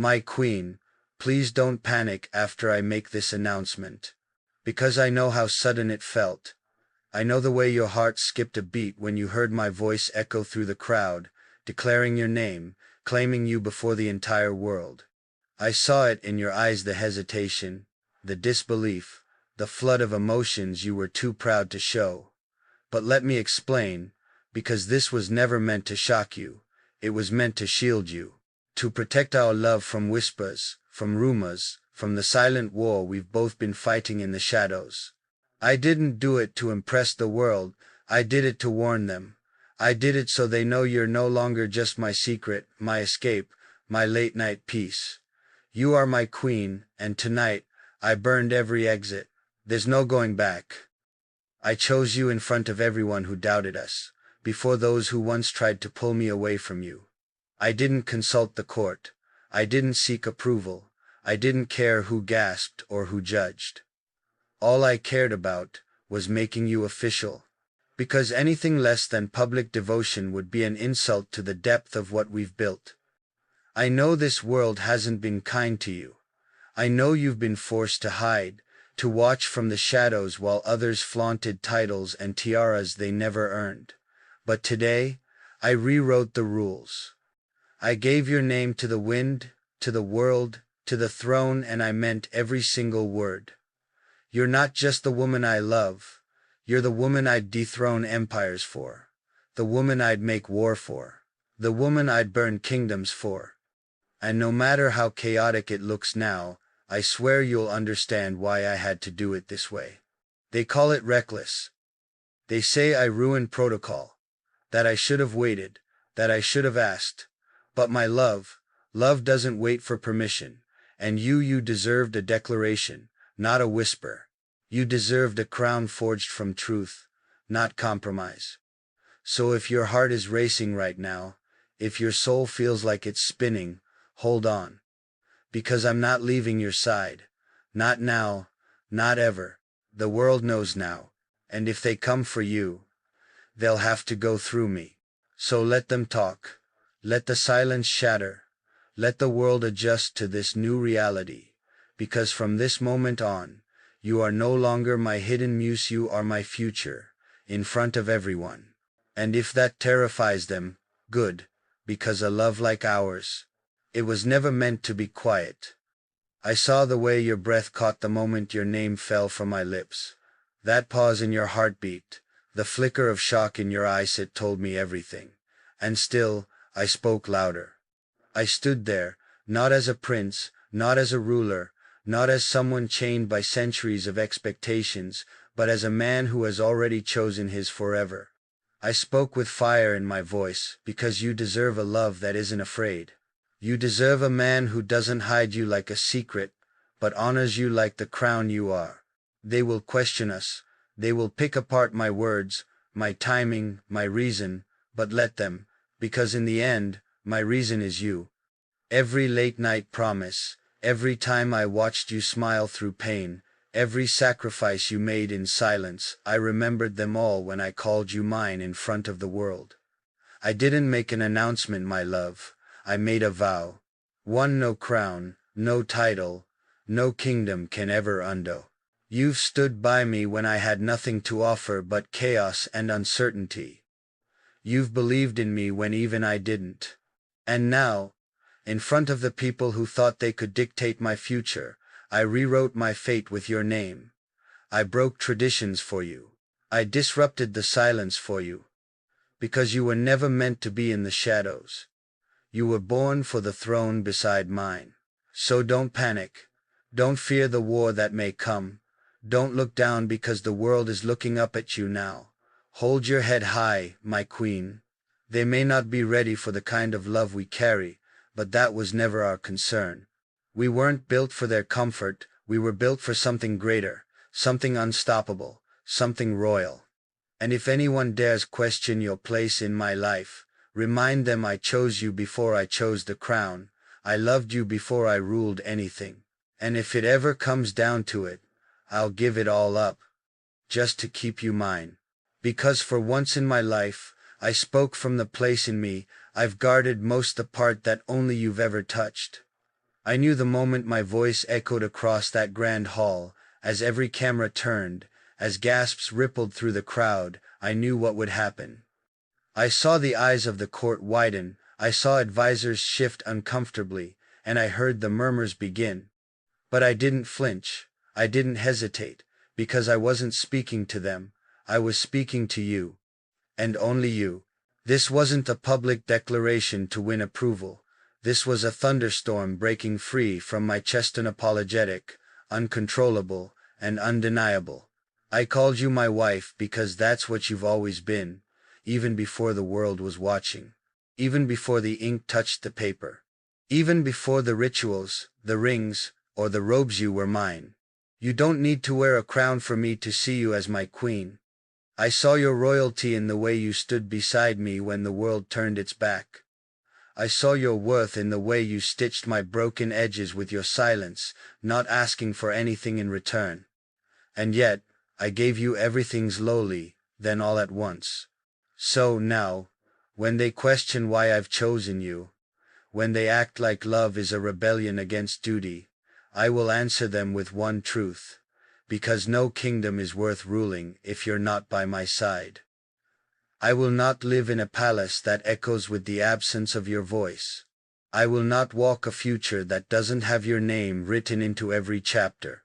My queen, please don't panic after I make this announcement. Because I know how sudden it felt. I know the way your heart skipped a beat when you heard my voice echo through the crowd, declaring your name, claiming you before the entire world. I saw it in your eyes, the hesitation, the disbelief, the flood of emotions you were too proud to show. But let me explain, because this was never meant to shock you, it was meant to shield you, to protect our love from whispers, from rumors, from the silent war we've both been fighting in the shadows. I didn't do it to impress the world, I did it to warn them. I did it so they know you're no longer just my secret, my escape, my late-night peace. You are my queen, and tonight, I burned every exit. There's no going back. I chose you in front of everyone who doubted us, before those who once tried to pull me away from you. I didn't consult the court. I didn't seek approval. I didn't care who gasped or who judged. All I cared about was making you official. Because anything less than public devotion would be an insult to the depth of what we've built. I know this world hasn't been kind to you. I know you've been forced to hide, to watch from the shadows while others flaunted titles and tiaras they never earned. But today, I rewrote the rules. I gave your name to the wind, to the world, to the throne, and I meant every single word. You're not just the woman I love. You're the woman I'd dethrone empires for. The woman I'd make war for. The woman I'd burn kingdoms for. And no matter how chaotic it looks now, I swear you'll understand why I had to do it this way. They call it reckless. They say I ruined protocol. That I should have waited. That I should have asked. But my love doesn't wait for permission. And you deserved a declaration, not a whisper. You deserved a crown forged from truth, not compromise. So if your heart is racing right now, if your soul feels like it's spinning, hold on. Because I'm not leaving your side. Not now, not ever. The world knows now. And if they come for you, they'll have to go through me. So let them talk. Let the silence shatter. Let the world adjust to this new reality. Because from this moment on, you are no longer my hidden muse, you are my future, in front of everyone. And if that terrifies them, good, because a love like ours, it was never meant to be quiet. I saw the way your breath caught the moment your name fell from my lips. That pause in your heartbeat, the flicker of shock in your eyes, it told me everything. And still, I spoke louder. I stood there, not as a prince, not as a ruler, not as someone chained by centuries of expectations, but as a man who has already chosen his forever. I spoke with fire in my voice, because you deserve a love that isn't afraid. You deserve a man who doesn't hide you like a secret, but honors you like the crown you are. They will question us. They will pick apart my words, my timing, my reason, but let them, because in the end, my reason is you. Every late-night promise, every time I watched you smile through pain, every sacrifice you made in silence, I remembered them all when I called you mine in front of the world. I didn't make an announcement, my love. I made a vow. One no crown, no title, no kingdom can ever undo. You've stood by me when I had nothing to offer but chaos and uncertainty. You've believed in me when even I didn't. And now, in front of the people who thought they could dictate my future, I rewrote my fate with your name. I broke traditions for you. I disrupted the silence for you. Because you were never meant to be in the shadows. You were born for the throne beside mine. So don't panic. Don't fear the war that may come. Don't look down because the world is looking up at you now. Hold your head high, my queen. They may not be ready for the kind of love we carry, but that was never our concern. We weren't built for their comfort, we were built for something greater, something unstoppable, something royal. And if anyone dares question your place in my life, remind them I chose you before I chose the crown. I loved you before I ruled anything. And if it ever comes down to it, I'll give it all up, just to keep you mine. Because for once in my life, I spoke from the place in me I've guarded most, the part that only you've ever touched. I knew the moment my voice echoed across that grand hall, as every camera turned, as gasps rippled through the crowd, I knew what would happen. I saw the eyes of the court widen, I saw advisors shift uncomfortably, and I heard the murmurs begin. But I didn't flinch, I didn't hesitate, because I wasn't speaking to them, I was speaking to you. And only you. This wasn't a public declaration to win approval. This was a thunderstorm breaking free from my chest, unapologetic, uncontrollable, and undeniable. I called you my wife because that's what you've always been, even before the world was watching, even before the ink touched the paper, even before the rituals, the rings, or the robes. You were mine. You don't need to wear a crown for me to see you as my queen. I saw your royalty in the way you stood beside me when the world turned its back. I saw your worth in the way you stitched my broken edges with your silence, not asking for anything in return. And yet, I gave you everything slowly, then all at once. So now, when they question why I've chosen you, when they act like love is a rebellion against duty, I will answer them with one truth. Because no kingdom is worth ruling if you're not by my side. I will not live in a palace that echoes with the absence of your voice. I will not walk a future that doesn't have your name written into every chapter.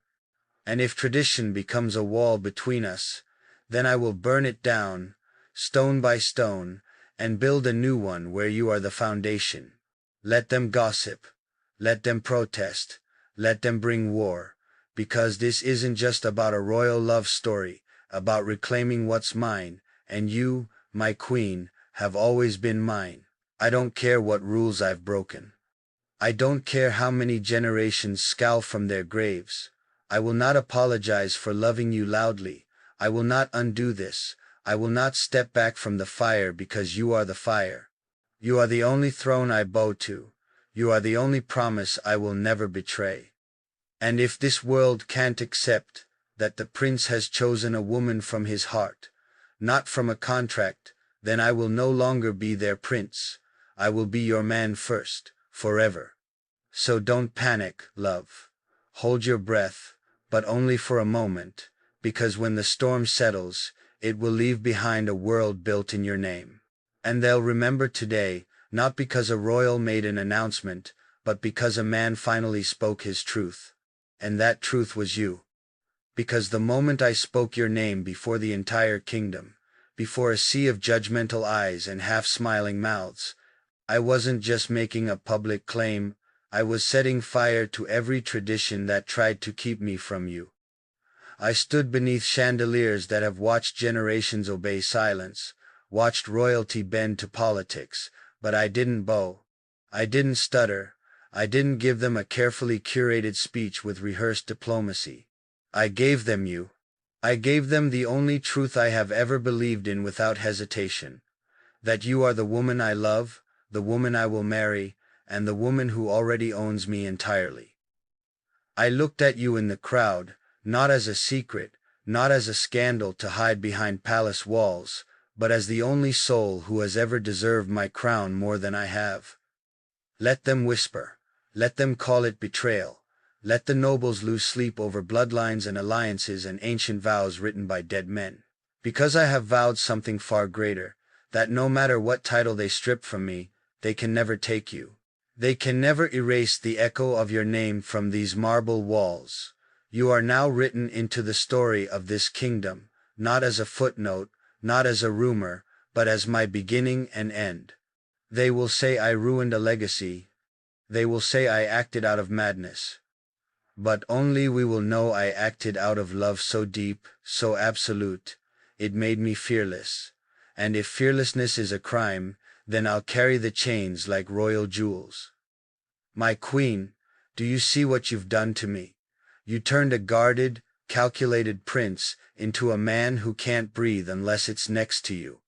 And if tradition becomes a wall between us, then I will burn it down, stone by stone, and build a new one where you are the foundation. Let them gossip. Let them protest. Let them bring war. Because this isn't just about a royal love story, about reclaiming what's mine, and you, my queen, have always been mine. I don't care what rules I've broken. I don't care how many generations scowl from their graves. I will not apologize for loving you loudly. I will not undo this. I will not step back from the fire because you are the fire. You are the only throne I bow to. You are the only promise I will never betray. And if this world can't accept that the prince has chosen a woman from his heart, not from a contract, then I will no longer be their prince. I will be your man first, forever. So don't panic, love. Hold your breath, but only for a moment, because when the storm settles, it will leave behind a world built in your name. And they'll remember today, not because a royal made an announcement, but because a man finally spoke his truth. And that truth was you. Because the moment I spoke your name before the entire kingdom, before a sea of judgmental eyes and half-smiling mouths, I wasn't just making a public claim, I was setting fire to every tradition that tried to keep me from you. I stood beneath chandeliers that have watched generations obey silence, watched royalty bend to politics, but I didn't bow. I didn't stutter. I didn't give them a carefully curated speech with rehearsed diplomacy. I gave them you. I gave them the only truth I have ever believed in without hesitation. That you are the woman I love, the woman I will marry, and the woman who already owns me entirely. I looked at you in the crowd, not as a secret, not as a scandal to hide behind palace walls, but as the only soul who has ever deserved my crown more than I have. Let them whisper. Let them call it betrayal. Let the nobles lose sleep over bloodlines and alliances and ancient vows written by dead men. Because I have vowed something far greater, that no matter what title they strip from me, they can never take you. They can never erase the echo of your name from these marble walls. You are now written into the story of this kingdom, not as a footnote, not as a rumor, but as my beginning and end. They will say I ruined a legacy. They will say I acted out of madness. But only we will know I acted out of love so deep, so absolute, it made me fearless. And if fearlessness is a crime, then I'll carry the chains like royal jewels. My queen, do you see what you've done to me? You turned a guarded, calculated prince into a man who can't breathe unless it's next to you.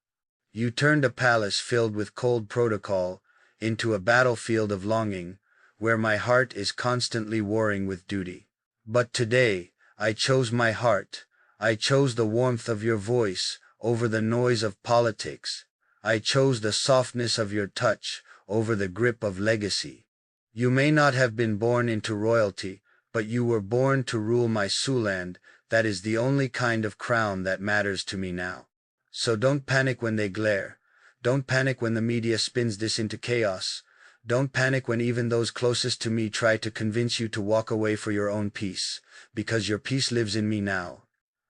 You turned a palace filled with cold protocol into a battlefield of longing, where my heart is constantly warring with duty. But today, I chose my heart. I chose the warmth of your voice over the noise of politics. I chose the softness of your touch over the grip of legacy. You may not have been born into royalty, but you were born to rule my Suland. That is the only kind of crown that matters to me now. So don't panic when they glare. Don't panic when the media spins this into chaos. Don't panic when even those closest to me try to convince you to walk away for your own peace, because your peace lives in me now.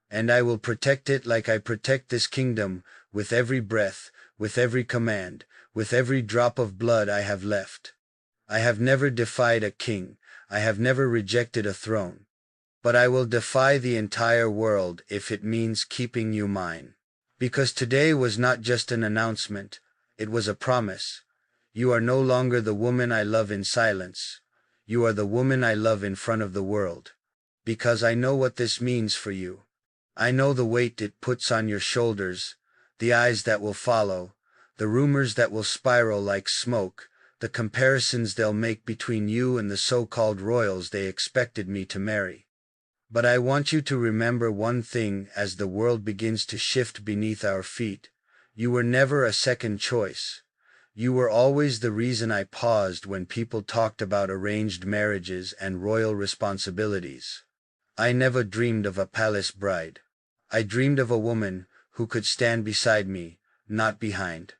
And I will protect it like I protect this kingdom, with every breath, with every command, with every drop of blood I have left. I have never defied a king, I have never rejected a throne. But I will defy the entire world if it means keeping you mine. Because today was not just an announcement, it was a promise. You are no longer the woman I love in silence. You are the woman I love in front of the world. Because I know what this means for you. I know the weight it puts on your shoulders, the eyes that will follow, the rumors that will spiral like smoke, the comparisons they'll make between you and the so-called royals they expected me to marry. But I want you to remember one thing as the world begins to shift beneath our feet. You were never a second choice. You were always the reason I paused when people talked about arranged marriages and royal responsibilities. I never dreamed of a palace bride. I dreamed of a woman who could stand beside me, not behind.